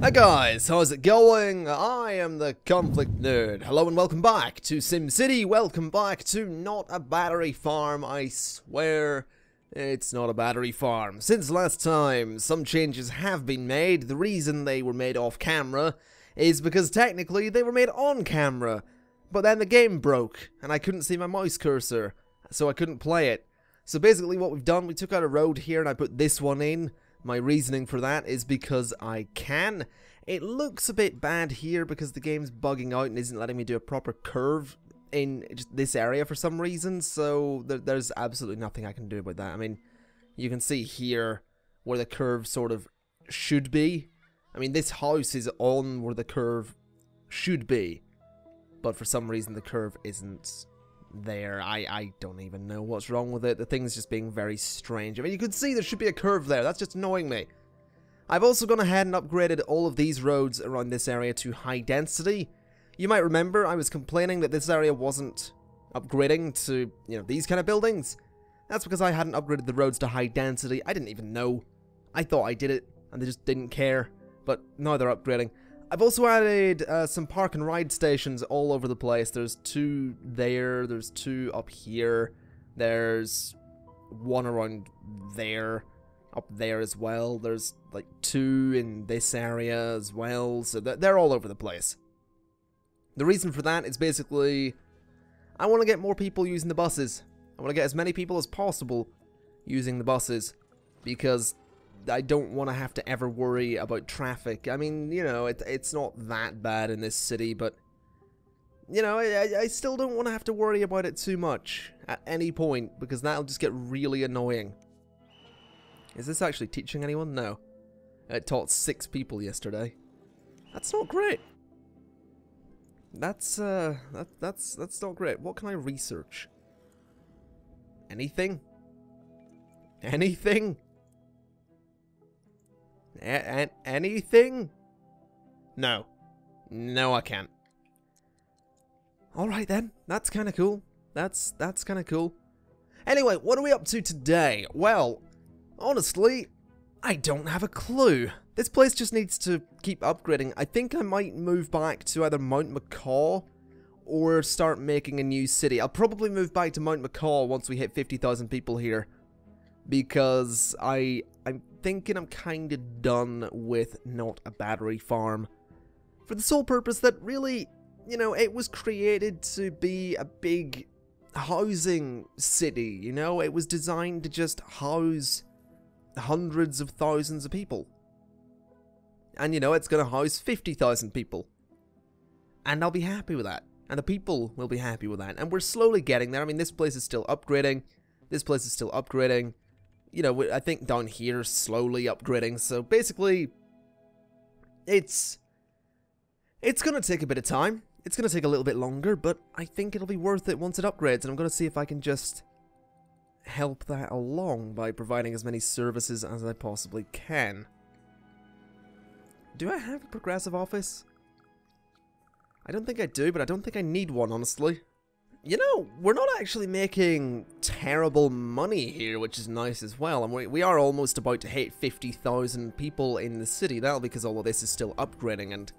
Hi guys, how's it going? I am the ConflictNerd. Hello and welcome back to SimCity. Welcome back to not a battery farm. I swear it's not a battery farm. Since last time, some changes have been made. The reason they were made off camera is because technically they were made on camera. But then the game broke and I couldn't see my mouse cursor, so I couldn't play it. So basically what we've done, we took out a road here and I put this one in. My reasoning for that is because I can. It looks a bit bad here because the game's bugging out and isn't letting me do a proper curve in just this area for some reason, so there's absolutely nothing I can do about that. I mean, you can see here where the curve sort of should be. I mean, this house is on where the curve should be, but for some reason the curve isn't there. I don't even know what's wrong with it. The thing's just being very strange. I mean, you can see there should be a curve there. That's just annoying me. I've also gone ahead and upgraded all of these roads around this area to high density. You might remember I was complaining that this area wasn't upgrading to, these kind of buildings. That's because I hadn't upgraded the roads to high density. I didn't even know. I thought I did it, and they just didn't care. But now they're upgrading. I've also added some park and ride stations all over the place. There's 2 there, there's 2 up here, there's 1 around there, up there as well. There's like 2 in this area as well, so they're all over the place. The reason for that is basically, I want to get more people using the buses. I want to get as many people as possible using the buses, because I don't want to have to ever worry about traffic. I mean, it's not that bad in this city, but, I still don't want to have to worry about it too much at any point, because that'll just get really annoying. Is this actually teaching anyone? No. It taught 6 people yesterday. That's not great. That's not great. What can I research? Anything? Anything? Anything? No. No, I can't. Alright then, that's kinda cool. That's kinda cool. Anyway, what are we up to today? Well, honestly, I don't have a clue. This place just needs to keep upgrading. I think I might move back to either Mount Macaw or start making a new city. I'll probably move back to Mount Macaw once we hit 50,000 people here, because I'm thinking I'm kind of done with not a battery farm. For the sole purpose that really, it was created to be a big housing city, It was designed to just house hundreds of thousands of people. And, it's going to house 50,000 people. And I'll be happy with that. And the people will be happy with that. And we're slowly getting there. I mean, this place is still upgrading. This place is still upgrading. I think down here slowly upgrading, so basically, it's gonna take a bit of time. It's gonna take a little bit longer, but I think it'll be worth it once it upgrades, and I'm gonna see if I can just help that along by providing as many services as I possibly can. Do I have a progressive office? I don't think I do, but I don't think I need one, honestly. We're not actually making terrible money here, which is nice as well. And we are almost about to hit 50,000 people in the city. That'll because all of this is still upgrading. And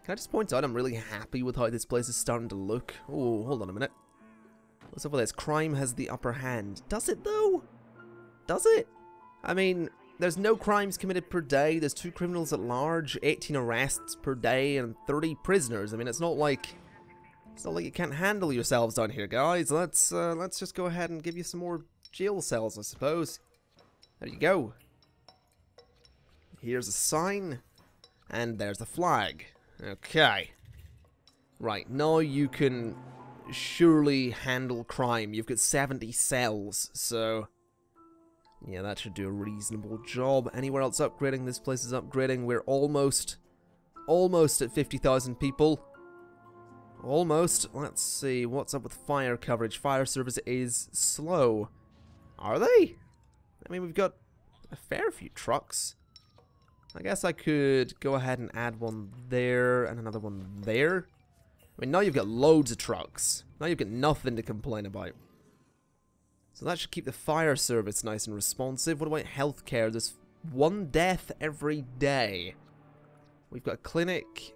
can I just point out, I'm really happy with how this place is starting to look. Oh, hold on a minute. What's up with this? Crime has the upper hand. Does it, though? Does it? I mean, there's no crimes committed per day. There's 2 criminals at large, 18 arrests per day, and 30 prisoners. I mean, it's not like you can't handle yourselves down here, guys. Let's just go ahead and give you some more jail cells, I suppose. There you go. Here's a sign, and there's a flag. Okay. Right, now you can surely handle crime. You've got 70 cells, so yeah, that should do a reasonable job. Anywhere else upgrading? This place is upgrading. We're almost at 50,000 people. Almost. Let's see, what's up with fire coverage? Fire service is slow. Are they? I mean, we've got a fair few trucks. I guess I could go ahead and add one there and another one there. I mean, now you've got loads of trucks. Now you've got nothing to complain about. So that should keep the fire service nice and responsive. What about healthcare? There's 1 death every day. We've got a clinic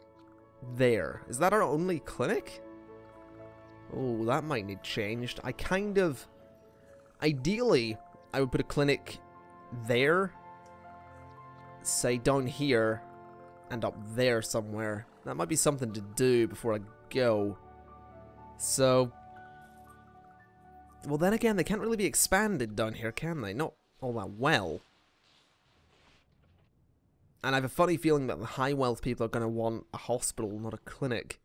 there. Is that our only clinic? Oh, that might need changed. I kind of... Ideally, I would put a clinic there. Say down here and up there somewhere. That might be something to do before I go. So... Well, then again, they can't really be expanded down here, can they? Not all that well. And I have a funny feeling that the high wealth people are going to want a hospital, not a clinic.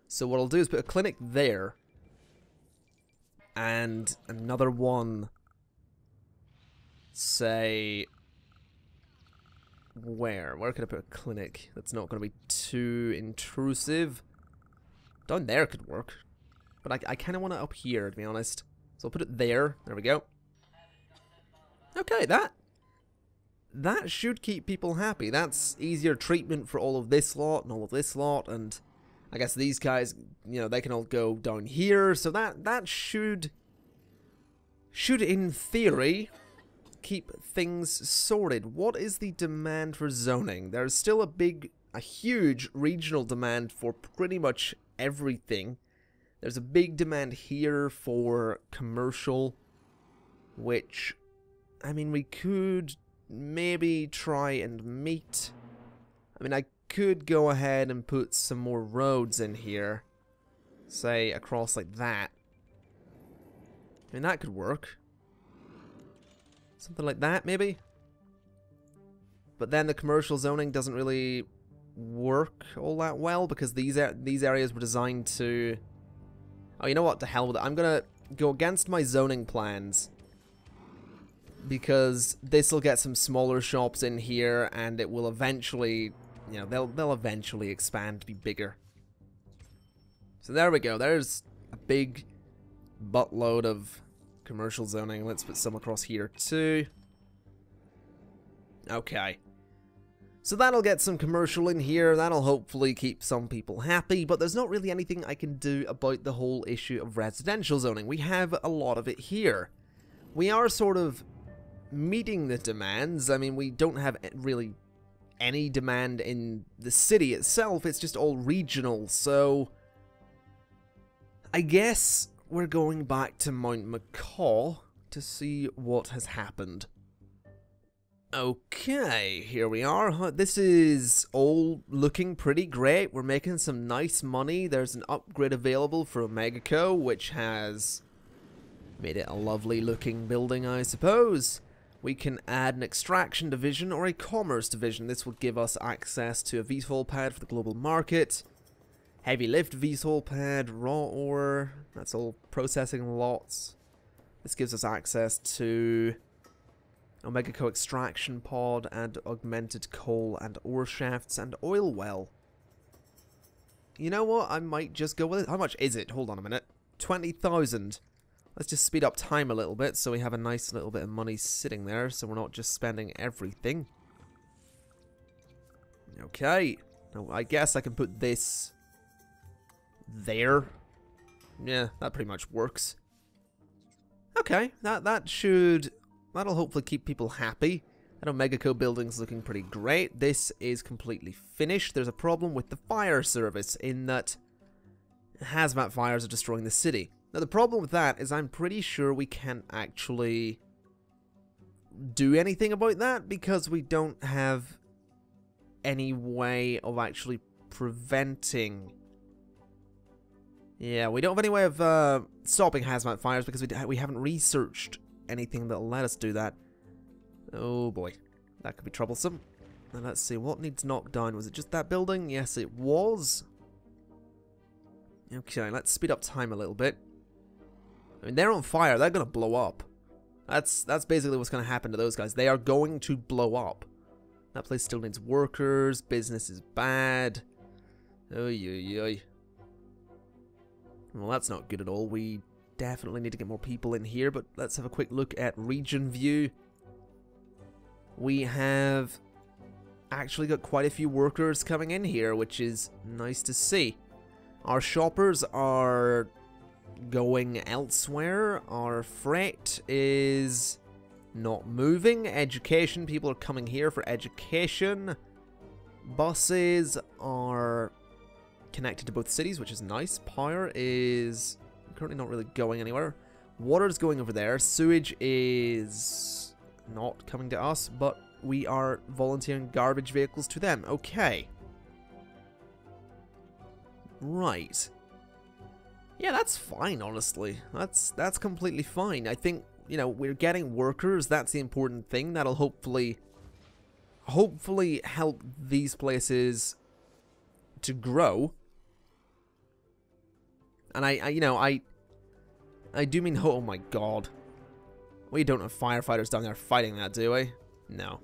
So what I'll do is put a clinic there. And another one, say, where? Where could I put a clinic that's not going to be too intrusive? Down there could work. But I kind of want it up here, to be honest. So I'll put it there. There we go. Okay, that should keep people happy. That's easier treatment for all of this lot and all of this lot, and I guess these guys, you know, they can all go down here. So that should in theory keep things sorted. What is the demand for zoning? There's still a huge regional demand for pretty much everything. There's a big demand here for commercial, which, I mean, we could maybe try and meet. I mean, I could go ahead and put some more roads in here, say across like that. I mean, that could work. Something like that, maybe. But then the commercial zoning doesn't really work all that well because these areas were designed to... Oh, you know what? To hell with it. I'm gonna go against my zoning plans because this will get some smaller shops in here, and it will eventually, you know, they'll eventually expand to be bigger. So there we go. There's a big buttload of commercial zoning. Let's put some across here too. Okay. So that'll get some commercial in here, that'll hopefully keep some people happy, but there's not really anything I can do about the whole issue of residential zoning. We have a lot of it here. We are sort of meeting the demands. I mean, we don't have really any demand in the city itself, it's just all regional, so... I guess we're going back to Mount McCaw to see what has happened. Okay, here we are. This is all looking pretty great. We're making some nice money. There's an upgrade available for Omegaco, which has made it a lovely looking building, I suppose. We can add an extraction division or a commerce division. This will give us access to a VTOL pad for the global market. Heavy lift VTOL pad, raw ore. That's all processing lots. This gives us access to Omegaco extraction pod and augmented coal and ore shafts and oil well. You know what? I might just go with it. How much is it? Hold on a minute. 20,000. Let's just speed up time a little bit so we have a nice little bit of money sitting there so we're not just spending everything. Okay. Now, I guess I can put this there. Yeah, that pretty much works. Okay, that'll hopefully keep people happy. That Omegaco building's looking pretty great. This is completely finished. There's a problem with the fire service in that hazmat fires are destroying the city. Now the problem with that is I'm pretty sure we can't actually do anything about that because we don't have any way of actually preventing... Yeah, we don't have any way of stopping hazmat fires because we haven't researched anything that'll let us do that. Oh boy, that could be troublesome. Now let's see, what needs knocked down? Was it just that building? Yes, it was. Okay, let's speed up time a little bit. I mean, they're on fire. They're going to blow up. That's basically what's going to happen to those guys. They are going to blow up. That place still needs workers. Business is bad. Oy, oy, oy. Well, that's not good at all. We definitely need to get more people in here, but let's have a quick look at region view. We have actually got quite a few workers coming in here, which is nice to see. Our shoppers are going elsewhere. Our freight is not moving. Education, people are coming here for education. Buses are connected to both cities, which is nice. Power is currently not really going anywhere. Water is going over there. Sewage is not coming to us, but we are volunteering garbage vehicles to them. Okay. Right. Yeah, that's fine, honestly. That's completely fine. I think, you know, we're getting workers. That's the important thing. That'll hopefully help these places to grow. And I do mean, oh my god. We don't have firefighters down there fighting that, do we? No.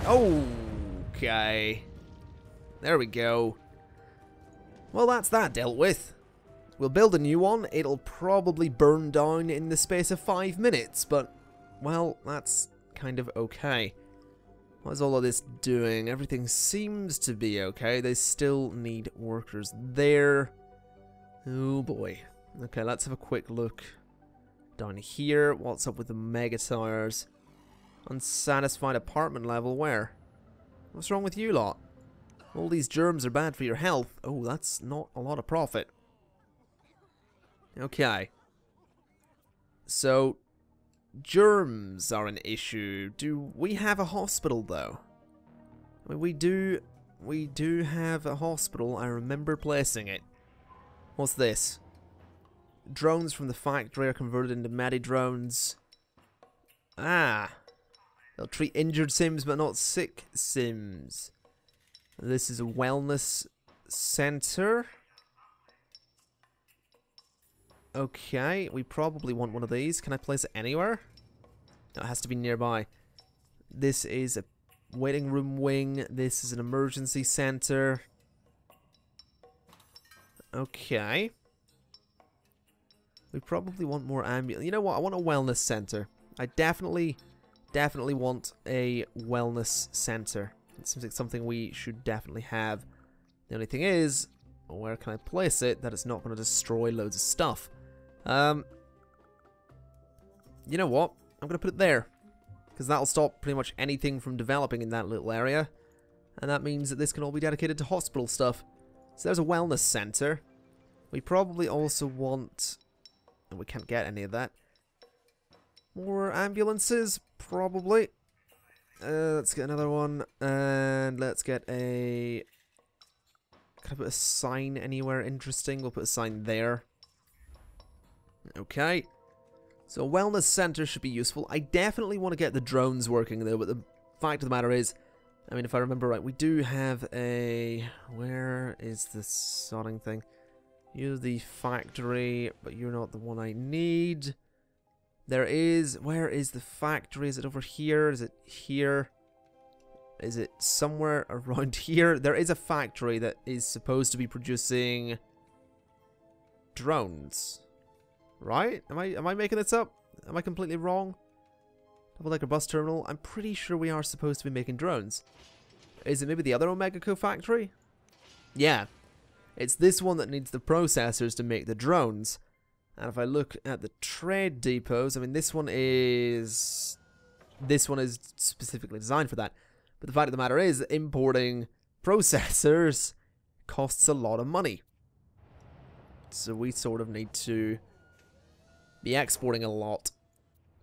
Okay. There we go. Well, that's that dealt with. We'll build a new one. It'll probably burn down in the space of 5 minutes, but, well, that's kind of okay. What is all of this doing? Everything seems to be okay. They still need workers there. Oh boy. Okay, let's have a quick look down here. What's up with the mega towers? Unsatisfied apartment level, where? What's wrong with you lot? All these germs are bad for your health. Oh, that's not a lot of profit. Okay. So, germs are an issue. Do we have a hospital, though? I mean, we do have a hospital. I remember placing it. What's this? Drones from the factory are converted into medi-drones. Ah. They'll treat injured Sims, but not sick Sims. This is a wellness center. Okay, we probably want one of these. Can I place it anywhere? No, it has to be nearby. This is a waiting room wing. This is an emergency center. Okay. We probably want more ambulance. You know what? I want a wellness center. I definitely want a wellness center. It seems like something we should definitely have. The only thing is, where can I place it that it's not going to destroy loads of stuff? You know what? I'm going to put it there. Because that'll stop pretty much anything from developing in that little area. And that means that this can all be dedicated to hospital stuff. So there's a wellness center. We probably also want... we can't get any of that. More ambulances? Probably. Let's get another one. And let's get a... Can I put a sign anywhere interesting? We'll put a sign there. Okay. So a wellness center should be useful. I definitely want to get the drones working though, but the fact of the matter is, I mean, if I remember right, we do have a... Where is the sodding thing? You're the factory, but you're not the one I need. There is... Where is the factory? Is it over here? Is it here? Is it somewhere around here? There is a factory that is supposed to be producing drones. Right? Am I making this up? Am I completely wrong? Double decker bus terminal. I'm pretty sure we are supposed to be making drones. Is it maybe the other Omega Co factory? Yeah. It's this one that needs the processors to make the drones. And if I look at the trade depots, I mean this one is specifically designed for that. But the fact of the matter is that importing processors costs a lot of money. So we sort of need to be exporting a lot,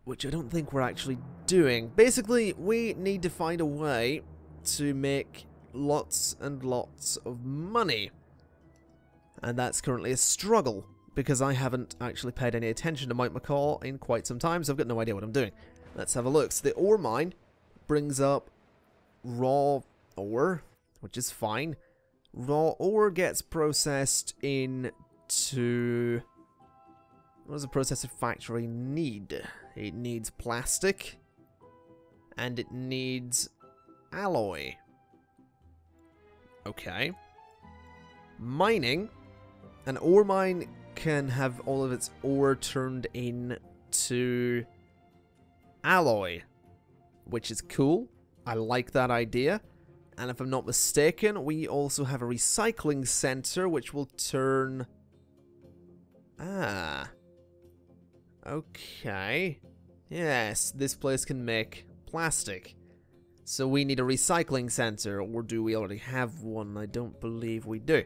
which I don't think we're actually doing. Basically, we need to find a way to make lots and lots of money. And that's currently a struggle, because I haven't actually paid any attention to Mike McCall in quite some time, so I've got no idea what I'm doing. Let's have a look. So the ore mine brings up raw ore, which is fine. Raw ore gets processed into... What does a processor factory need? It needs plastic. And it needs alloy. Okay. Mining. An ore mine can have all of its ore turned into alloy, which is cool. I like that idea. And if I'm not mistaken, we also have a recycling center which will turn... Ah. Okay. Yes, this place can make plastic. So we need a recycling center, or do we already have one? I don't believe we do.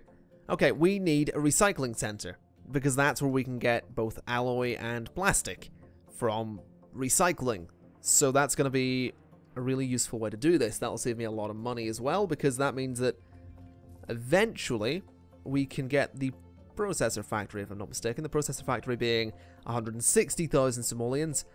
Okay, we need a recycling center, because that's where we can get both alloy and plastic from recycling. So that's going to be a really useful way to do this. That'll save me a lot of money as well, because that means that eventually we can get the processor factory, if I'm not mistaken. The processor factory being 160,000 simoleons.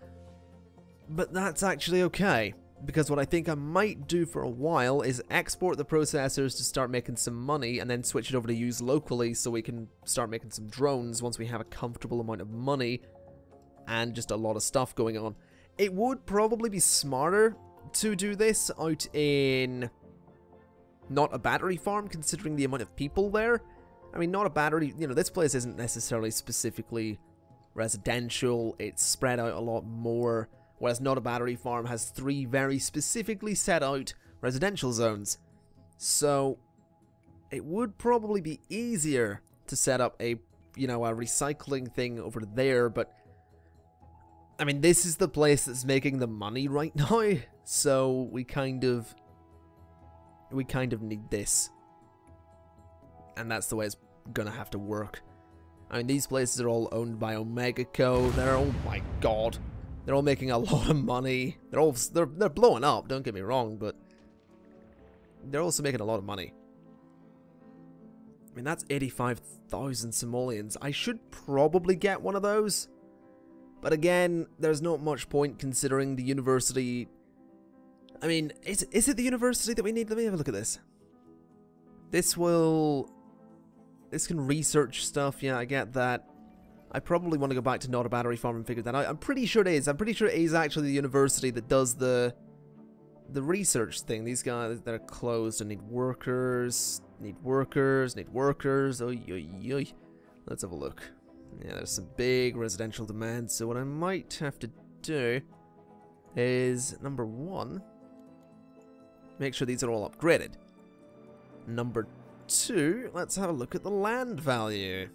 But that's actually okay, because what I think I might do for a while is export the processors to start making some money, and then switch it over to use locally so we can start making some drones once we have a comfortable amount of money and just a lot of stuff going on. It would probably be smarter to do this out in not a battery farm, considering the amount of people there. I mean, not a battery, you know, this place isn't necessarily specifically residential, it's spread out a lot more. Whereas Not a Battery Farm has 3 very specifically set out residential zones. So it would probably be easier to set up a, you know, a recycling thing over there, but I mean, this is the place that's making the money right now, so we kind of need this. And that's the way it's gonna have to work. I mean, these places are all owned by Omega Co. They're, oh my god, they're all making a lot of money. They're blowing up, don't get me wrong, but they're also making a lot of money. I mean, that's 85,000 simoleons. I should probably get one of those. But again, there's not much point considering the university. I mean, is it the university that we need? Let me have a look at this. This can research stuff, yeah, I get that. I probably want to go back to Not a Battery Farm and figure that out. I'm pretty sure it is. I'm pretty sure it is actually the university that does the research thing. These guys, they're closed and need workers. Need workers. Oy, oy, oy. Let's have a look. Yeah, there's some big residential demand. So what I might have to do is, number 1, make sure these are all upgraded. Number 2, let's have a look at the land value.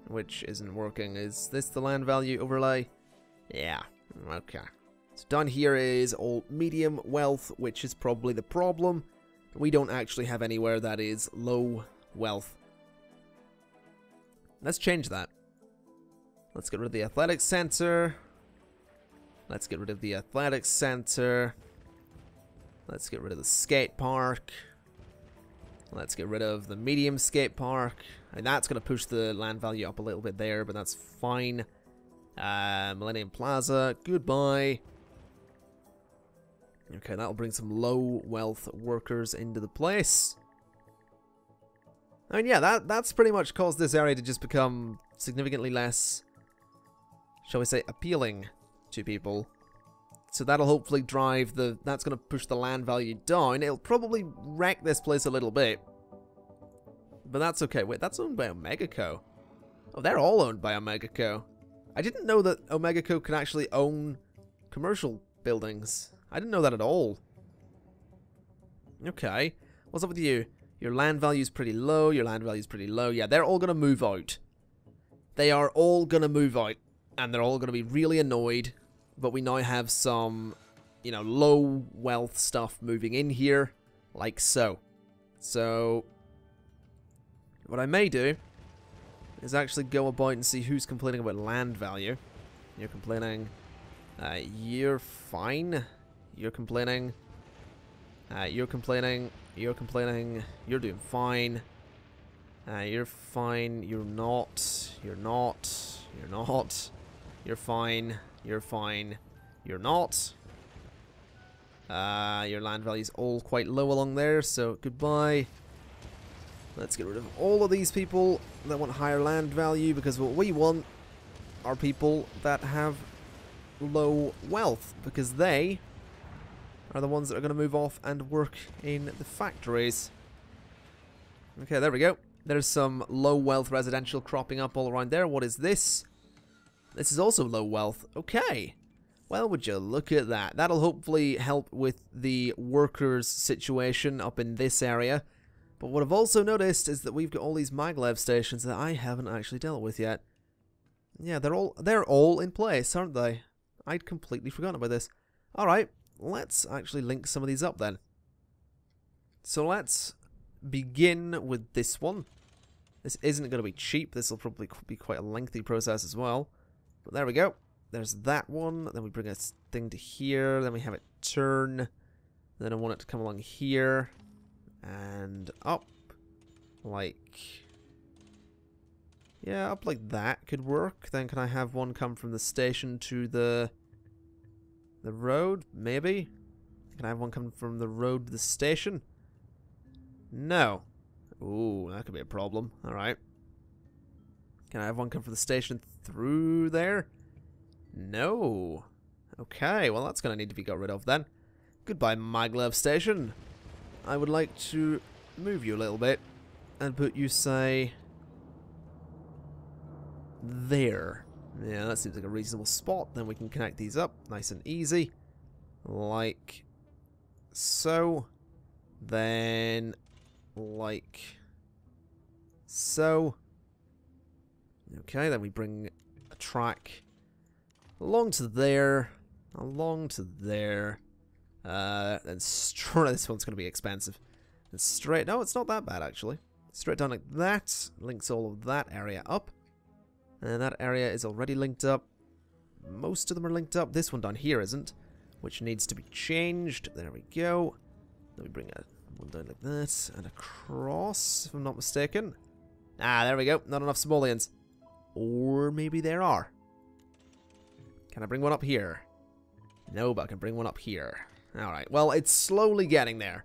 Which isn't working. Is this the land value overlay? Yeah, okay. So down here is all medium wealth, which is probably the problem. We don't actually have anywhere that is low wealth. Let's change that. Let's get rid of the athletics center. Let's get rid of the athletics center. Let's get rid of the skate park. Let's get rid of the medium skate park. And that's going to push the land value up a little bit there, but that's fine. Millennium Plaza, goodbye. Okay, that'll bring some low wealth workers into the place. I mean, yeah, that's pretty much caused this area to just become significantly less, shall we say, appealing to people. So that'll hopefully drive that's going to push the land value down. It'll probably wreck this place a little bit. But that's okay. Wait, that's owned by Omega Co. Oh, they're all owned by Omega Co. I didn't know that Omega Co can actually own commercial buildings. I didn't know that at all. Okay. What's up with you? Your land value's pretty low. Your land value's pretty low. Yeah, they're all going to move out. They are all going to move out. And they're all going to be really annoyed. But we now have some, you know, low wealth stuff moving in here. Like so. So what I may do is actually go about and see who's complaining about land value. You're complaining. You're fine. You're complaining. You're complaining. You're complaining. You're doing fine. You're fine. You're not. You're not. You're not. You're fine. You're fine. You're not. Your land value's all quite low along there, so goodbye. Let's get rid of all of these people that want higher land value, because what we want are people that have low wealth, because they are the ones that are going to move off and work in the factories. Okay, there we go. There's some low wealth residential cropping up all around there. What is this? This is also low wealth. Okay. Well, would you look at that? That'll hopefully help with the workers situation up in this area. But what I've also noticed is that we've got all these maglev stations that I haven't actually dealt with yet. Yeah, they're all in place, aren't they? I'd completely forgotten about this. Alright, let's actually link some of these up then. So let's begin with this one. This isn't going to be cheap. This will probably be quite a lengthy process as well. But there we go. There's that one. Then we bring a thing to here. Then we have it turn. Then I want it to come along here. And up. Like... yeah, up like that could work. Then can I have one come from the station to the road? Maybe. Can I have one come from the road to the station? No. Ooh, that could be a problem. Alright. Can I have one come from the station through there? No. Okay, well that's going to need to be got rid of then. Goodbye, Maglev Station. I would like to move you a little bit and put you, say... there. Yeah, that seems like a reasonable spot. Then we can connect these up nice and easy. Like so. Then like so. Okay, then we bring a track along to there. Along to there. Then straight... this one's going to be expensive. And straight... no, it's not that bad, actually. Straight down like that. Links all of that area up. And that area is already linked up. Most of them are linked up. This one down here isn't, which needs to be changed. There we go. Then we bring one down like that and across, if I'm not mistaken. Ah, there we go. Not enough simoleons. Or maybe there are. Can I bring one up here? No, but I can bring one up here. Alright, well, it's slowly getting there.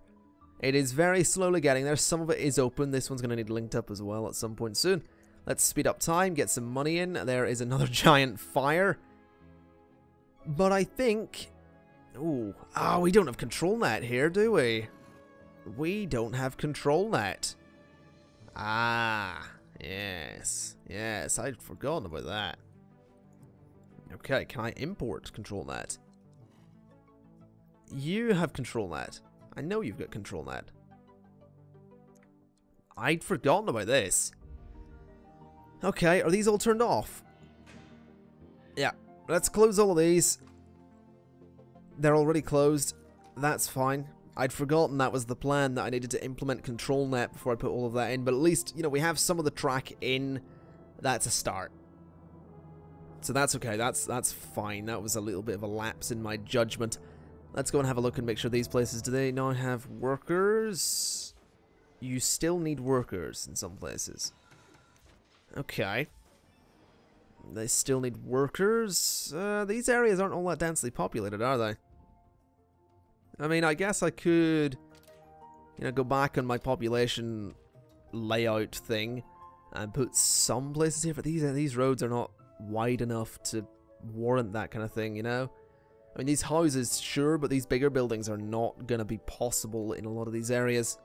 It is very slowly getting there. Some of it is open. This one's going to need linked up as well at some point soon. Let's speed up time, get some money in. There is another giant fire. But I think... ooh. Oh, we don't have control net here, do we? We don't have control net. Ah, yes. Yes, I'd forgotten about that. Okay, can I import control net? You have control net. I know you've got control net. I'd forgotten about this. Okay, are these all turned off? Yeah, let's close all of these. They're already closed. That's fine. I'd forgotten that was the plan, that I needed to implement control net before I put all of that in. But at least, you know, we have some of the track in. That's a start. So that's okay. That's fine. That was a little bit of a lapse in my judgment. Let's go and have a look and make sure these places, do they now have workers? You still need workers in some places. Okay. They still need workers. These areas aren't all that densely populated, are they? I mean, I guess I could, you know, go back on my population layout thing and put some places here, but these roads are not wide enough to warrant that kind of thing, you know? I mean, these houses, sure, but these bigger buildings are not going to be possible in a lot of these areas.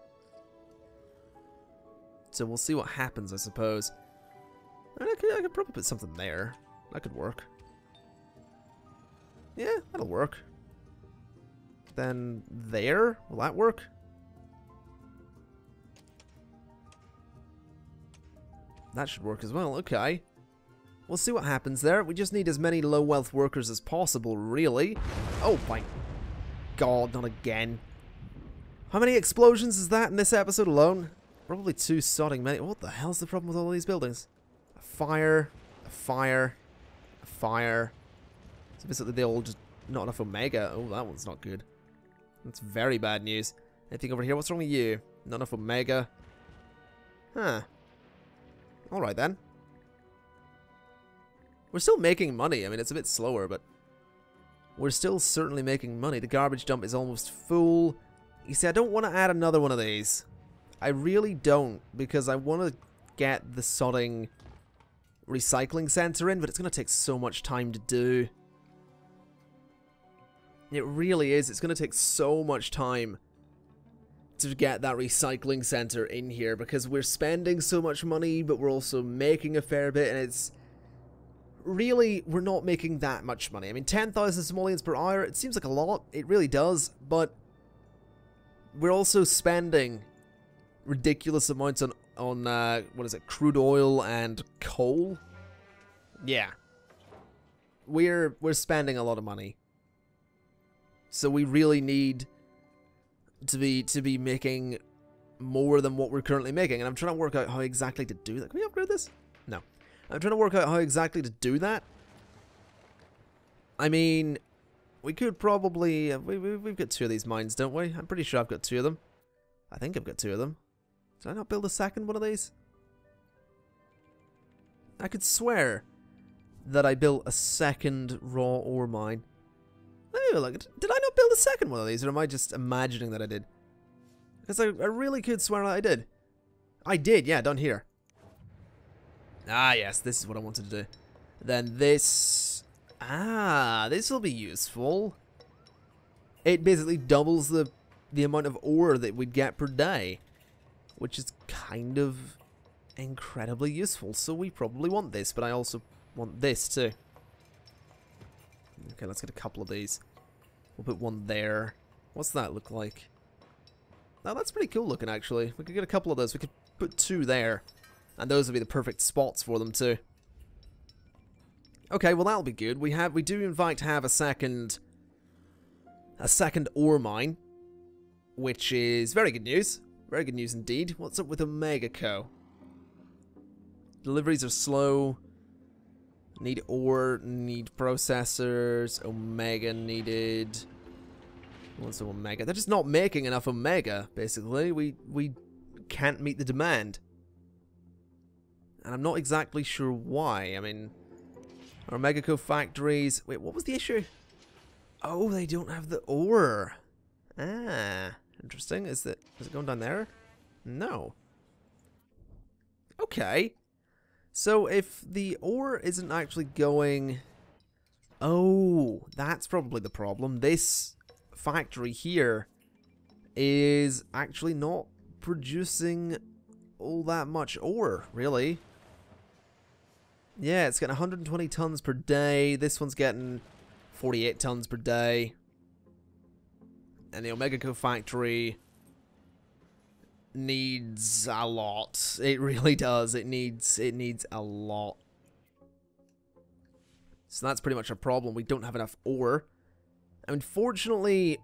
So we'll see what happens, I suppose. I could probably put something there. That could work. Yeah, that'll work. Then there? Will that work? That should work as well. Okay. We'll see what happens there. We just need as many low-wealth workers as possible, really. Oh my god, not again. How many explosions is that in this episode alone? Probably too sodding many. What the hell's the problem with all these buildings? A fire, a fire, a fire. So basically they all just... not enough Omega. Oh, that one's not good. That's very bad news. Anything over here? What's wrong with you? Not enough Omega. Huh. Alright then. We're still making money. I mean, it's a bit slower, but we're still certainly making money. The garbage dump is almost full. You see, I don't want to add another one of these. I really don't, because I want to get the sodding recycling center in, but it's going to take so much time to do. It really is. It's going to take so much time to get that recycling center in here, because we're spending so much money, but we're also making a fair bit, and it's... really, we're not making that much money. I mean, 10,000 simoleons per hour, it seems like a lot. It really does, but we're also spending ridiculous amounts on what is it, crude oil and coal? Yeah. We're spending a lot of money. So we really need to be making more than what we're currently making. And I'm trying to work out how exactly to do that. Can we upgrade this? No. I'm trying to work out how exactly to do that. I mean, we could probably... we've got 2 of these mines, don't we? I'm pretty sure I've got 2 of them. I think I've got 2 of them. Did I not build a second one of these? I could swear that I built a second raw ore mine. Oh, look, did I not build a second one of these, or am I just imagining that I did? Because I really could swear that I did. I did, yeah, down here. Ah, yes, this is what I wanted to do. Then this... Ah, this will be useful. It basically doubles the amount of ore that we'd get per day, which is kind of incredibly useful. So we probably want this, but I also want this too. Okay, let's get a couple of these. We'll put one there. What's that look like? Oh, that's pretty cool looking, actually. We could get a couple of those. We could put 2 there. And those would be the perfect spots for them, too. Okay, well, that'll be good. We do, in fact, have a second ore mine, which is very good news. Very good news indeed. What's up with Omega Co? Deliveries are slow. Need ore, need processors, Omega needed. What's the Omega? They're just not making enough Omega, basically. We can't meet the demand. And I'm not exactly sure why. I mean, our Omega Co factories... Wait, what was the issue? Oh, they don't have the ore. Ah, interesting. Is it going down there? No. Okay. So if the ore isn't actually going... Oh, that's probably the problem. This factory here is actually not producing all that much ore, really. Yeah, it's getting 120 tons per day. This one's getting 48 tons per day. And the Omega Co factory needs a lot. It really does. It needs a lot. So that's pretty much a problem. We don't have enough ore. Unfortunately,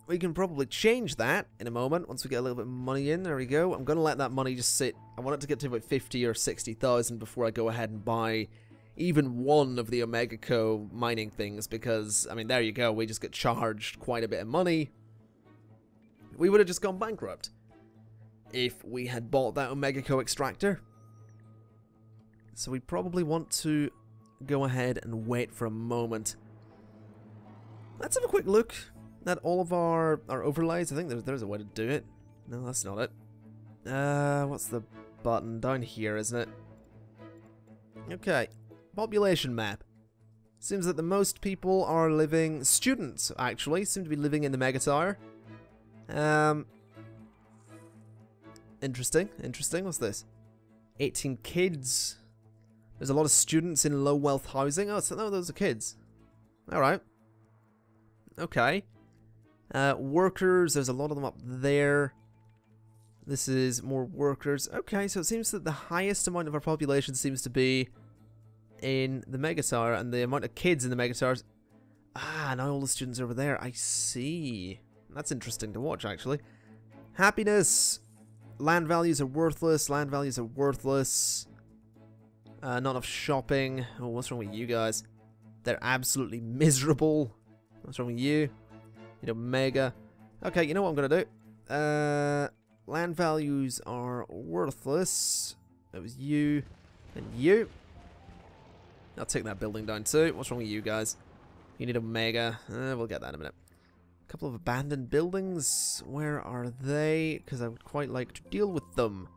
we can probably change that in a moment once we get a little bit of money in. There we go. I'm going to let that money just sit. I want it to get to about 50 or 60,000 before I go ahead and buy even one of the Omega Co mining things, because, I mean, there you go. We just get charged quite a bit of money. We would have just gone bankrupt if we had bought that Omega Co extractor. So we probably want to go ahead and wait for a moment. Let's have a quick look at all of our overlays. I think there's a way to do it. No, that's not it. What's the button? Down here, isn't it? Okay. Population map. Seems that the most people are living... Students, actually, seem to be living in the Mega Tower. Interesting. Interesting. What's this? 18 kids. There's a lot of students in low wealth housing. Oh, so no, those are kids. Alright. Okay. Workers, there's a lot of them up there. This is more workers. Okay, so it seems that the highest amount of our population seems to be in the Mega Tower, and the amount of kids in the Mega Towers... Ah, now all the students are over there. I see. That's interesting to watch, actually. Happiness. Land values are worthless. Land values are worthless. Not enough shopping. Oh, what's wrong with you guys? They're absolutely miserable. What's wrong with you? You know, Mega. Okay, you know what I'm going to do? Land values are worthless. That was you and you. I'll take that building down too. What's wrong with you guys? You need Omega. We'll get that in a minute. A couple of abandoned buildings. Where are they? Because I would quite like to deal with them.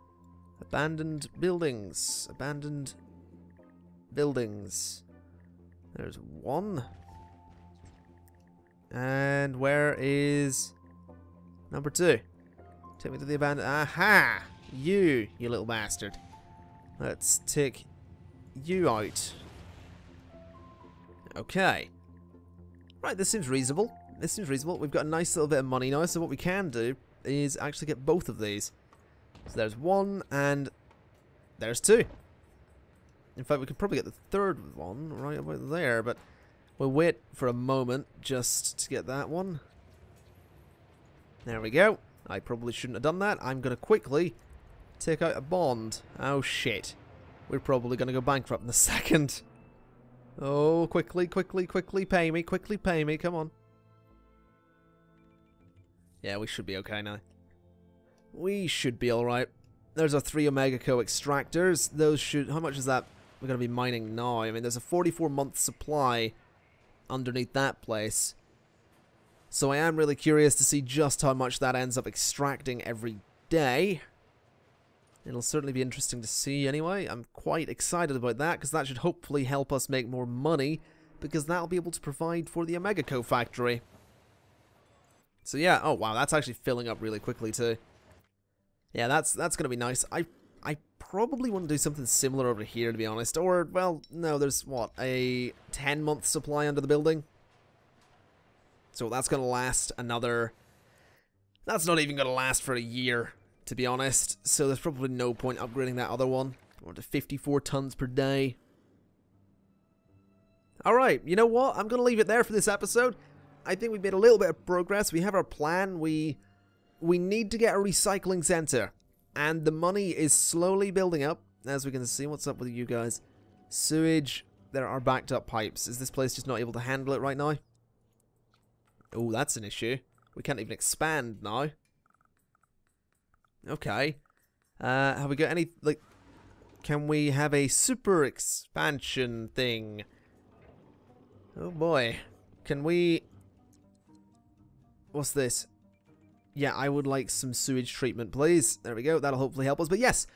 Abandoned buildings. Abandoned buildings. There's one. And where is number 2? Take me to the abandoned... Aha! You little bastard. Let's take you out. Okay. Right, this seems reasonable. This seems reasonable. We've got a nice little bit of money now, so what we can do is actually get both of these. So there's 1 and there's 2. In fact, we could probably get the third one right about there, but we'll wait for a moment just to get that one. There we go. I probably shouldn't have done that. I'm going to quickly take out a bond. Oh, shit. We're probably going to go bankrupt in a second. Oh, quickly, quickly, quickly pay me. Quickly pay me. Come on. Yeah, we should be okay now. We should be alright. There's our 3 Omega Co extractors. Those should... How much is that we're going to be mining now? I mean, there's a 44-month supply underneath that place. So I am really curious to see just how much that ends up extracting every day. It'll certainly be interesting to see anyway. I'm quite excited about that, because that should hopefully help us make more money, because that'll be able to provide for the Omega Co factory. So yeah, oh wow, that's actually filling up really quickly too. Yeah, that's going to be nice. I probably want to do something similar over here, to be honest. Or, well, no, there's, what, a 10-month supply under the building? So that's going to last another... That's not even going to last for a year, to be honest. So there's probably no point upgrading that other one. Or to 54 tons per day. Alright, you know what? I'm going to leave it there for this episode. I think we've made a little bit of progress. We have our plan. We need to get a recycling center. And the money is slowly building up. As we can see, what's up with you guys? Sewage. There are backed up pipes. Is this place just not able to handle it right now? Oh, that's an issue. We can't even expand now. Okay. Have we got any, like... Can we have a super expansion thing? Oh boy. Can we... What's this? Yeah, I would like some sewage treatment, please. There we go. That'll hopefully help us. But yes,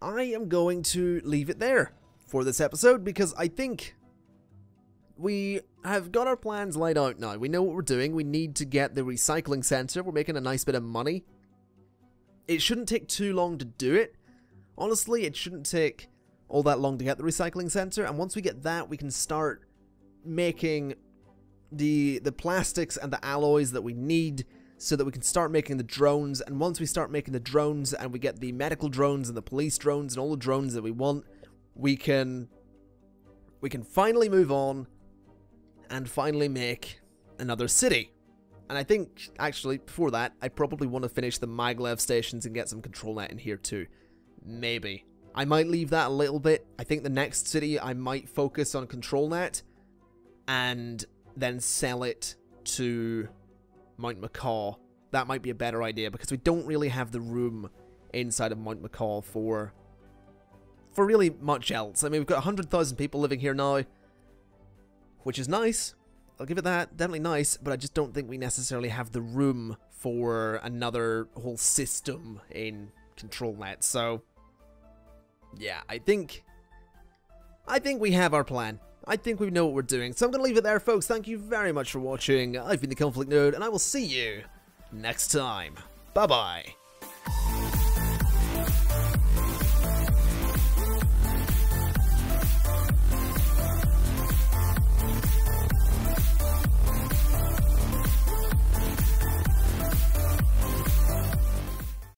I am going to leave it there for this episode, because I think we have got our plans laid out now. We know what we're doing. We need to get the recycling center. We're making a nice bit of money. It shouldn't take too long to do it. Honestly, it shouldn't take all that long to get the recycling center. And once we get that, we can start making the plastics and the alloys that we need, so that we can start making the drones. And once we start making the drones and we get the medical drones and the police drones and all the drones that we want, we can finally move on and finally make another city. And I think, actually, before that, I probably want to finish the maglev stations and get some control net in here too. Maybe. I might leave that a little bit. I think the next city I might focus on control net and then sell it to Mount Macaw. That might be a better idea, because we don't really have the room inside of Mount Macaw for really much else. I mean, we've got 100,000 people living here now, which is nice. I'll give it that. Definitely nice, but I just don't think we necessarily have the room for another whole system in ControlNet. So, yeah, I think we have our plan. I think we know what we're doing. So I'm going to leave it there, folks. Thank you very much for watching. I've been the ConflictNerd, and I will see you next time. Bye-bye.